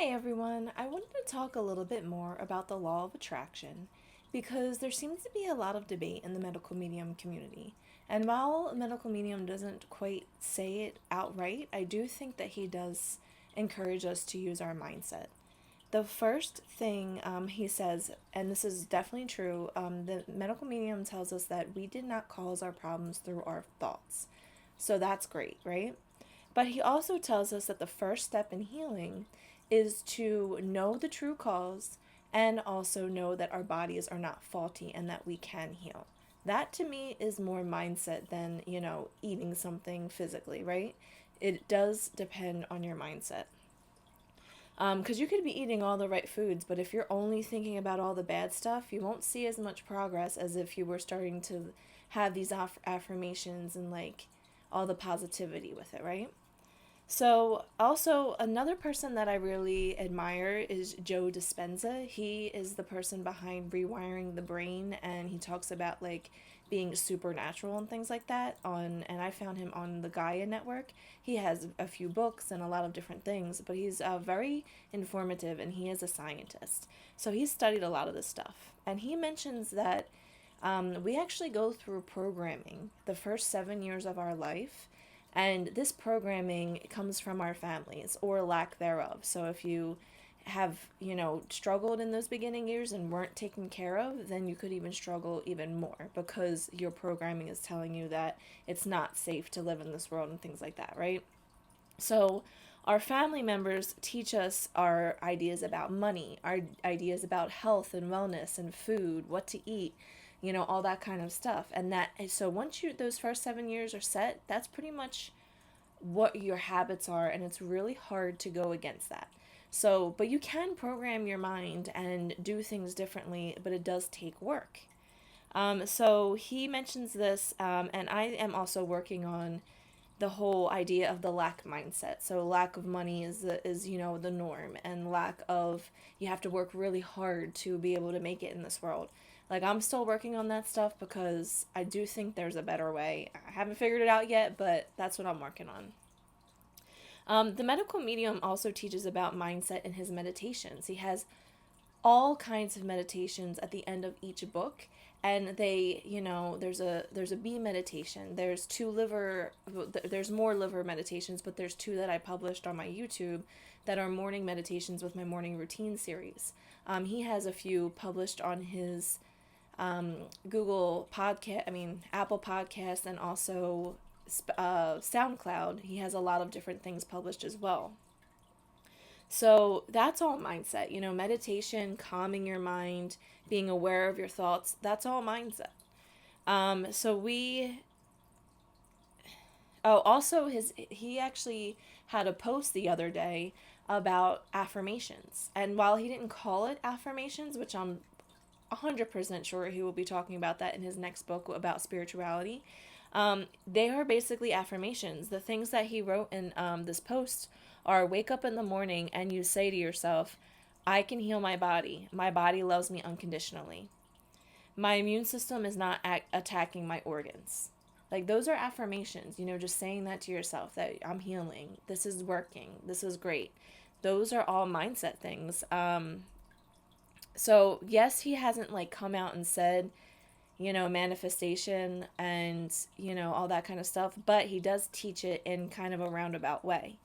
Hey everyone, I wanted to talk a little bit more about the law of attraction because there seems to be a lot of debate in the medical medium community. And while a medical medium doesn't quite say it outright, I do think that he does encourage us to use our mindset. The first thing he says, and this is definitely true, the medical medium tells us that we did not cause our problems through our thoughts. So that's great, right? But he also tells us that the first step in healing is to know the true cause and also know that our bodies are not faulty and that we can heal. That to me is more mindset than, eating something physically, right? It does depend on your mindset. Because you could be eating all the right foods, but if you're only thinking about all the bad stuff, you won't see as much progress as if you were starting to have these affirmations and like all the positivity with it, right? So, also, another person that I really admire is Joe Dispenza. He is the person behind Rewiring the Brain, and he talks about like being supernatural and things like that and I found him on the Gaia network. He has a few books and a lot of different things, but he's very informative and he is a scientist. So, he's studied a lot of this stuff. And he mentions that we actually go through programming the first 7 years of our life, and this programming comes from our families or lack thereof. So if you have, struggled in those beginning years and weren't taken care of, then you could even struggle even more because your programming is telling you that it's not safe to live in this world and things like that, right? So our family members teach us our ideas about money, our ideas about health and wellness and food, what to eat, all that kind of stuff. And so once those first 7 years are set, that's pretty much what your habits are, and it's really hard to go against that. So, but you can program your mind and do things differently, but it does take work. So he mentions this, and I am also working on the whole idea of the lack mindset. So lack of money is the norm, and lack of you have to work really hard to be able to make it in this world. Like I'm still working on that stuff because I do think there's a better way. I haven't figured it out yet, but that's what I'm working on. The medical medium also teaches about mindset in his meditations. He has all kinds of meditations at the end of each book, and there's a bee meditation, there's more liver meditations, but there's two that I published on my YouTube that are morning meditations with my morning routine series. He has a few published on his Google podcast, Apple Podcast, and also SoundCloud. He has a lot of different things published as well. So that's all mindset. Meditation, calming your mind, being aware of your thoughts, that's all mindset. So we. Oh, also he actually had a post the other day about affirmations. And while he didn't call it affirmations, which I'm 100% sure he will be talking about that in his next book about spirituality, they are basically affirmations. The things that he wrote in this post are wake up in the morning and you say to yourself, I can heal my body. My body loves me unconditionally. My immune system is not attacking my organs. Like those are affirmations, just saying that to yourself that I'm healing. This is working. This is great. Those are all mindset things. So yes, he hasn't like come out and said, manifestation and, all that kind of stuff, but he does teach it in kind of a roundabout way.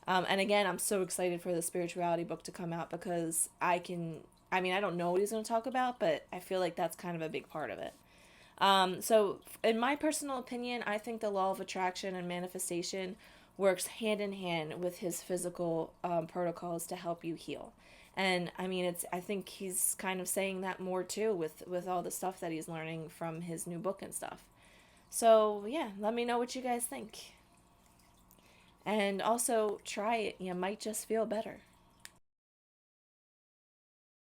And again, I'm so excited for the spirituality book to come out because I don't know what he's going to talk about, but I feel like that's kind of a big part of it. So in my personal opinion, I think the law of attraction and manifestation works hand in hand with his physical protocols to help you heal. And I think he's kind of saying that more too with all the stuff that he's learning from his new book and stuff. So yeah, let me know what you guys think. And also try it. You might just feel better.